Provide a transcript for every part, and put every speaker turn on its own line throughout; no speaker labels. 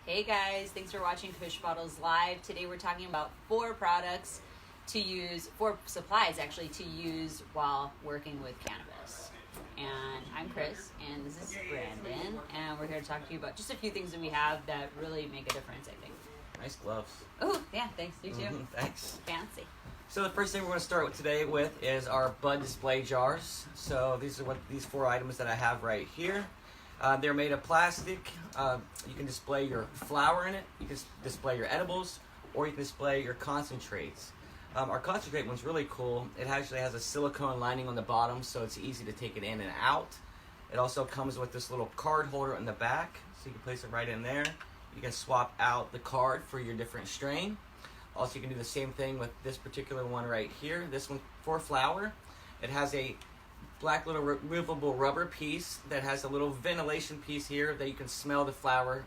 Hey guys, thanks for watching Kush Bottles Live. Today we're talking about 4 products to use, 4 supplies actually to use while working with cannabis. And I'm Chris, and this is Brandon, and we're here to talk to you about just a few things that we have that really make a difference, I think.
Nice gloves.
Oh, yeah, thanks. You too.
Thanks.
Fancy.
So the first thing we're going to start with today is our bud display jars. So these are these 4 items that I have right here. They're made of plastic. You can display your flour in it. You can display your edibles, or you can display your concentrates. Our concentrate one's really cool. It actually has a silicone lining on the bottom, so it's easy to take it in and out. It also comes with this little card holder in the back, so you can place it right in there. You can swap out the card for your different strain. Also, you can do the same thing with this particular one right here. This one for flour. It has a black little removable rubber piece that has a little ventilation piece here that you can smell the flour.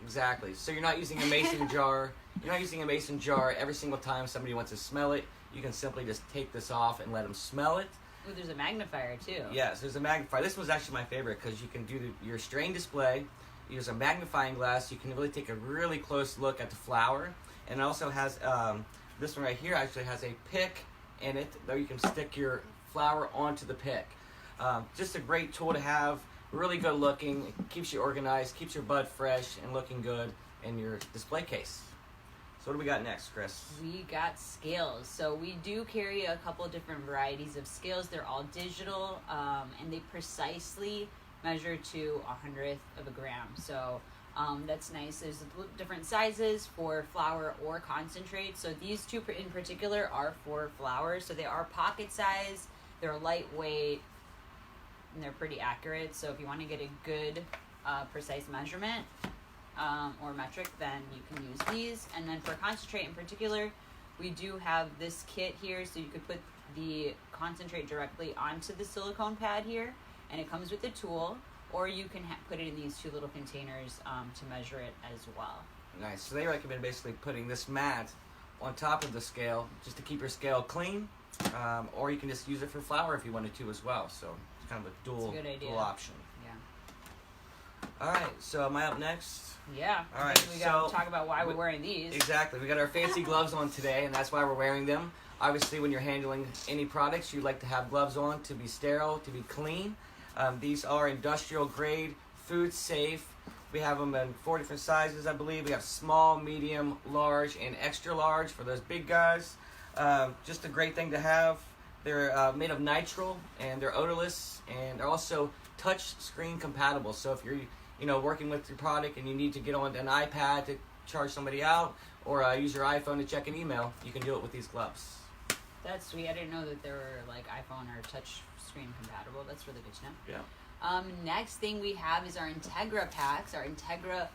Exactly. So you're not using a mason jar. You're not using a mason jar every single time somebody wants to smell it. You can simply just take this off and let them smell it.
Ooh, there's a magnifier too.
Yes, there's a magnifier. This was actually my favorite because you can do your strain display. Use a magnifying glass. You can really take a really close look at the flour. And it also has, this one right here actually has a pick in it that you can stick your flour onto the pick. Just a great tool to have, really good looking, it keeps you organized, keeps your bud fresh and looking good in your display case. So what do we got next, Chris?
We got scales. So we do carry a couple of different varieties of scales. They're all digital, and they precisely measure to 100th of a gram. So that's nice. There's different sizes for flour or concentrate. So these 2 in particular are for flour. So they are pocket size, they're lightweight, and they're pretty accurate. So if you want to get a good precise measurement or metric, then you can use these. And then for concentrate in particular, we do have this kit here, so you could put the concentrate directly onto the silicone pad here, and it comes with a tool, or you can put it in these 2 little containers to measure it as well.
Nice. So they recommend basically putting this mat on top of the scale just to keep your scale clean, or you can just use it for flour if you wanted to as well. So it's kind of a dual option.
Yeah.
All right. So am I up next?
Yeah.
All right.
We got to talk about why we're wearing these.
Exactly. We got our fancy gloves on today, and that's why we're wearing them. Obviously, when you're handling any products, you like to have gloves on to be sterile, to be clean. These are industrial grade, food safe. We have them in 4 different sizes, I believe. We have small, medium, large, and extra large for those big guys. Just a great thing to have. They're made of nitrile, and they're odorless, and they're also touch screen compatible. So if you're working with your product and you need to get on an iPad to charge somebody out, or use your iPhone to check an email, you can do it with these gloves.
That's sweet. I didn't know that they were like iPhone or touch screen compatible. That's really good to know.
Yeah.
Next thing we have is our Integra packs, our Integra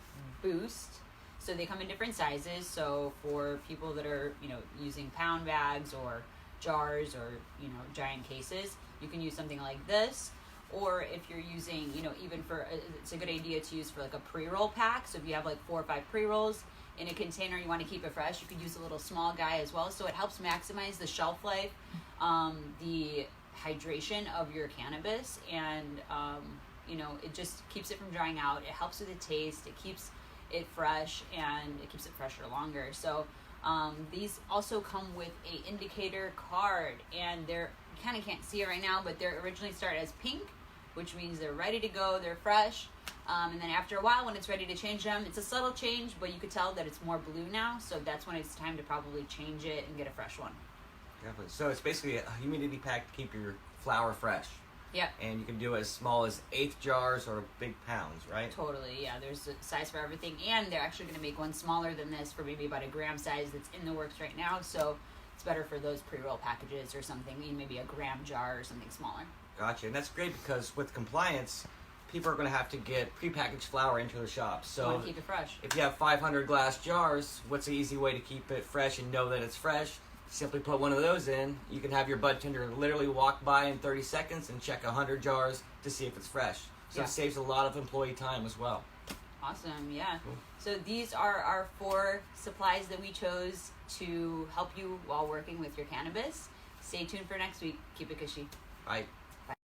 Boost. So they come in different sizes. So for people that are, using pound bags or jars or, giant cases, you can use something like this. Or if you're using, even for, it's a good idea to use for like a pre-roll pack. So if you have like 4 or 5 pre-rolls in a container, you want to keep it fresh, you could use a little small guy as well. So it helps maximize the shelf life, the hydration of your cannabis, and it just keeps it from drying out. It helps with the taste, it keeps it fresh, and it keeps it fresher longer. So these also come with a indicator card, and you kind of can't see it right now, but they're originally started as pink, which means they're ready to go, they're fresh, and then after a while when it's ready to change them, it's a subtle change, but you could tell that it's more blue now, so that's when it's time to probably change it and get a fresh one.
Definitely. So it's basically a humidity pack to keep your flour fresh.
Yeah.
And you can do it as small as 1/8 jars or big pounds, right?
Totally, yeah. There's a size for everything, and they're actually going to make one smaller than this for maybe about a gram size that's in the works right now, so it's better for those pre-roll packages or something, maybe a gram jar or something smaller.
Gotcha. And that's great because with compliance, people are going to have to get prepackaged flour into their shops. So
you want to keep it fresh.
If you have 500 glass jars, what's the easy way to keep it fresh and know that it's fresh? Simply put one of those in. You can have your bud tender literally walk by in 30 seconds and check 100 jars to see if it's fresh. So It saves a lot of employee time as well.
Awesome, yeah.
Cool.
So these are our 4 supplies that we chose to help you while working with your cannabis. Stay tuned for next week. Keep it cushy.
Bye.